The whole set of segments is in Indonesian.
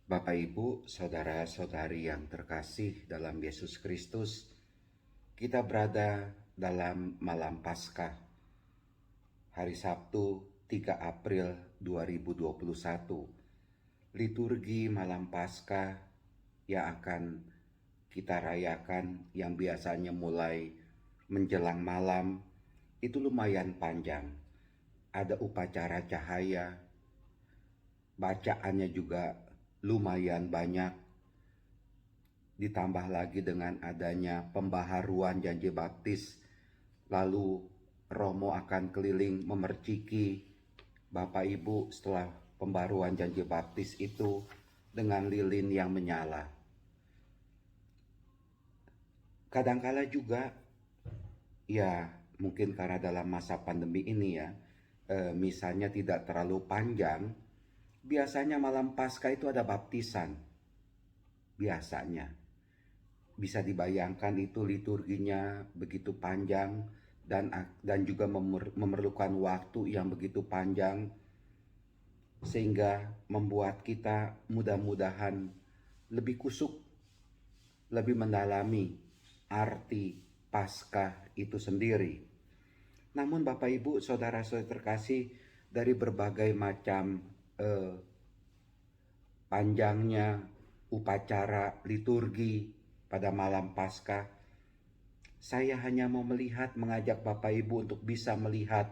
Bapak Ibu, saudara-saudari yang terkasih dalam Yesus Kristus, kita berada dalam malam Paskah, hari Sabtu 3 April 2021, liturgi malam Paskah yang akan kita rayakan yang biasanya mulai menjelang malam, itu lumayan panjang. Ada upacara cahaya, bacaannya juga lumayan banyak, ditambah lagi dengan adanya pembaharuan janji baptis. Lalu Romo akan keliling memerciki Bapak Ibu setelah pembaharuan janji baptis itu dengan lilin yang menyala. Kadangkala juga ya mungkin karena dalam masa pandemi ini ya, misalnya tidak terlalu panjang, biasanya malam Paskah itu ada baptisan. Biasanya bisa dibayangkan itu liturginya begitu panjang dan juga memerlukan waktu yang begitu panjang, sehingga membuat kita mudah-mudahan lebih kusuk, lebih mendalami arti Paskah itu sendiri. Namun Bapak Ibu, saudara-saudara terkasih, dari berbagai macam panjangnya upacara liturgi pada malam Paskah, saya hanya mau mengajak Bapak Ibu untuk bisa melihat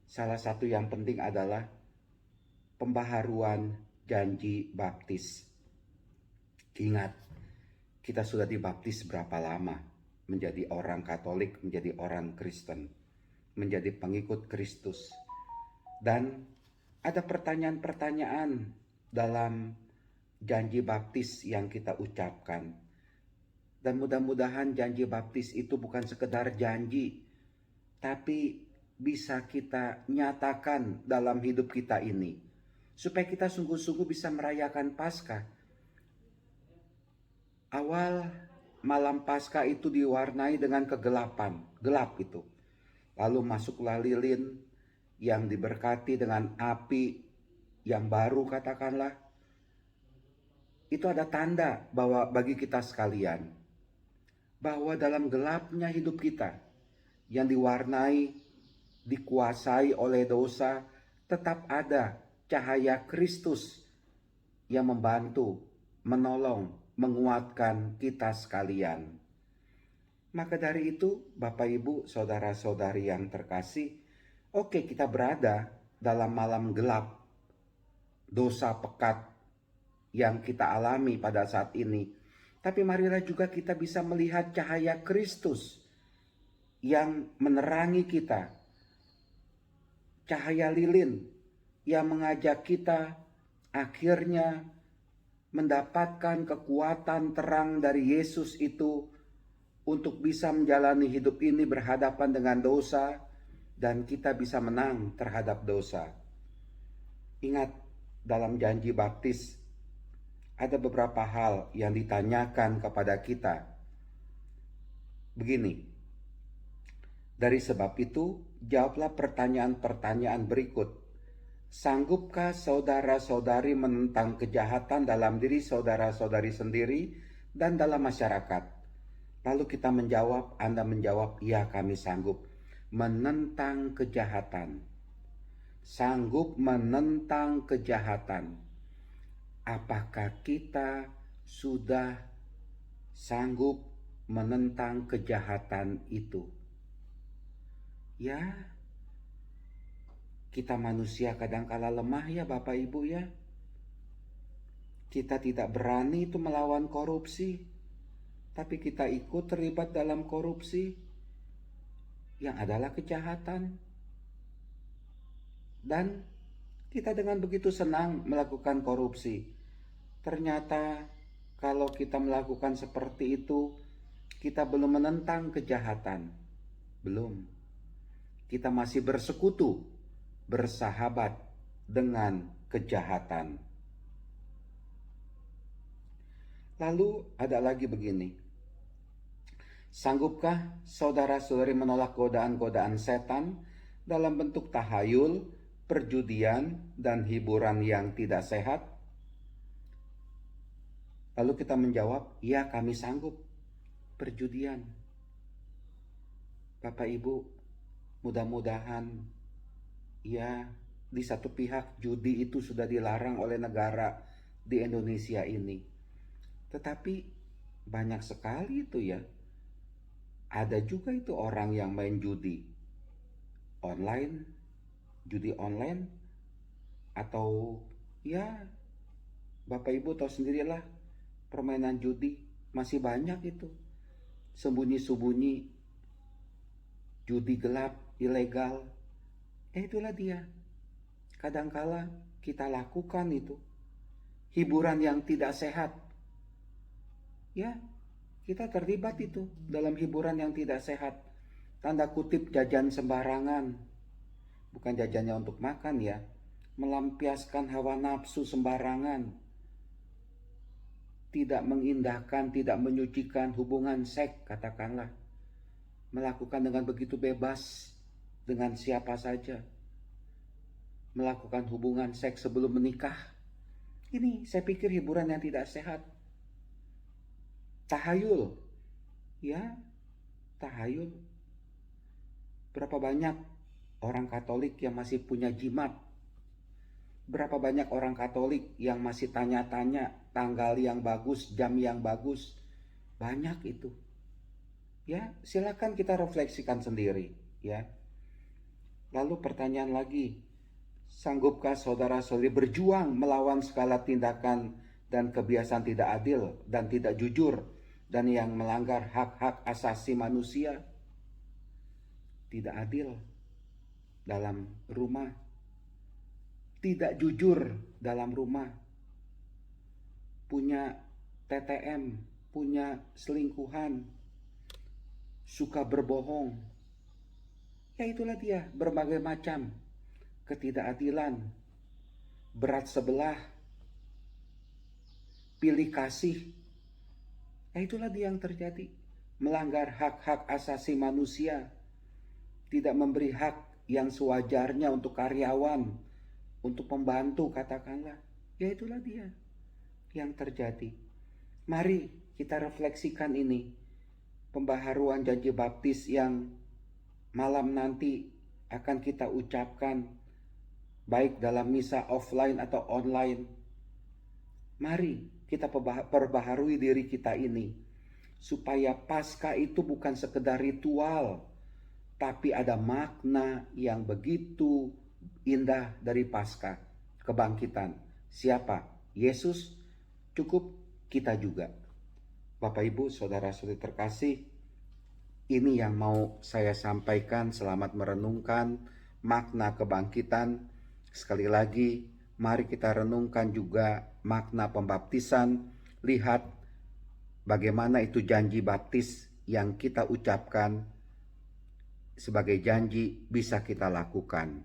salah satu yang penting adalah pembaharuan janji baptis. Ingat, kita sudah dibaptis berapa lama menjadi orang Katolik, menjadi orang Kristen, menjadi pengikut Kristus. Dan ada pertanyaan-pertanyaan dalam janji baptis yang kita ucapkan. Dan mudah-mudahan janji baptis itu bukan sekedar janji, tapi bisa kita nyatakan dalam hidup kita ini, supaya kita sungguh-sungguh bisa merayakan Paskah. Awal malam Paskah itu diwarnai dengan kegelapan, gelap itu. Lalu masuklah lilin yang diberkati dengan api yang baru, katakanlah. Itu ada tanda bahwa bagi kita sekalian, bahwa dalam gelapnya hidup kita yang diwarnai, dikuasai oleh dosa, tetap ada cahaya Kristus yang membantu, menolong, menguatkan kita sekalian. Maka dari itu, Bapak Ibu, saudara-saudari yang terkasih, oke, kita berada dalam malam gelap, dosa pekat yang kita alami pada saat ini. Tapi marilah juga kita bisa melihat cahaya Kristus yang menerangi kita. Cahaya lilin yang mengajak kita akhirnya mendapatkan kekuatan terang dari Yesus itu untuk bisa menjalani hidup ini berhadapan dengan dosa, dan kita bisa menang terhadap dosa. Ingat, dalam janji baptis ada beberapa hal yang ditanyakan kepada kita. Begini, dari sebab itu jawablah pertanyaan-pertanyaan berikut. Sanggupkah saudara-saudari menentang kejahatan dalam diri saudara-saudari sendiri dan dalam masyarakat? Lalu kita menjawab, Anda menjawab, ya kami sanggup menentang kejahatan. Sanggup menentang kejahatan. Apakah kita sudah sanggup menentang kejahatan itu? Ya, kita manusia kadangkala lemah ya Bapak Ibu ya. Kita tidak berani itu melawan korupsi, tapi kita ikut terlibat dalam korupsi yang adalah kejahatan. Dan kita dengan begitu senang melakukan korupsi. Ternyata kalau kita melakukan seperti itu, kita belum menentang kejahatan. Belum. Kita masih bersekutu, bersahabat dengan kejahatan. Lalu ada lagi begini. Sanggupkah saudara-saudari menolak godaan-godaan setan dalam bentuk tahayul, perjudian, dan hiburan yang tidak sehat? Lalu kita menjawab, ya kami sanggup perjudian. Bapak Ibu, mudah-mudahan ya di satu pihak judi itu sudah dilarang oleh negara di Indonesia ini. Tetapi banyak sekali itu ya. Ada juga itu orang yang main judi online, atau ya Bapak Ibu tahu sendirilah, permainan judi masih banyak itu. Sembunyi-sembunyi judi gelap, ilegal. Itulah dia. Kadangkala kita lakukan itu. Hiburan yang tidak sehat. Ya, kita terlibat itu dalam hiburan yang tidak sehat. Tanda kutip jajan sembarangan. Bukan jajannya untuk makan ya. Melampiaskan hawa nafsu sembarangan. Tidak mengindahkan, tidak menyucikan hubungan seks, katakanlah. Melakukan dengan begitu bebas dengan siapa saja. Melakukan hubungan seks sebelum menikah. Ini saya pikir hiburan yang tidak sehat. Tahayul. Ya, tahayul. Berapa banyak orang Katolik yang masih punya jimat? Berapa banyak orang Katolik yang masih tanya-tanya tanggal yang bagus, jam yang bagus? Banyak itu. Ya, silakan kita refleksikan sendiri, ya. Lalu pertanyaan lagi, sanggupkah saudara-saudari berjuang melawan segala tindakan dan kebiasaan tidak adil dan tidak jujur dan yang melanggar hak-hak asasi manusia? Tidak adil dalam rumah, tidak jujur dalam rumah, punya TTM, punya selingkuhan, suka berbohong. Ya itulah dia, berbagai macam ketidakadilan, berat sebelah, pilih kasih. Ya itulah dia yang terjadi. Melanggar hak-hak asasi manusia, tidak memberi hak yang sewajarnya untuk karyawan, untuk pembantu katakanlah. Ya itulah dia yang terjadi. Mari kita refleksikan ini. Pembaharuan janji baptis yang malam nanti akan kita ucapkan, baik dalam misa offline atau online. Mari kita perbaharui diri kita ini, supaya Paskah itu bukan sekedar ritual, tapi ada makna yang begitu indah dari Paskah, kebangkitan. Siapa? Yesus. Cukup kita juga. Bapak Ibu, saudara-saudari terkasih, ini yang mau saya sampaikan. Selamat merenungkan makna kebangkitan. Sekali lagi, mari kita renungkan juga makna pembaptisan. Lihat bagaimana itu janji baptis yang kita ucapkan sebagai janji bisa kita lakukan.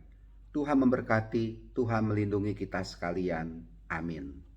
Tuhan memberkati, Tuhan melindungi kita sekalian. Amin.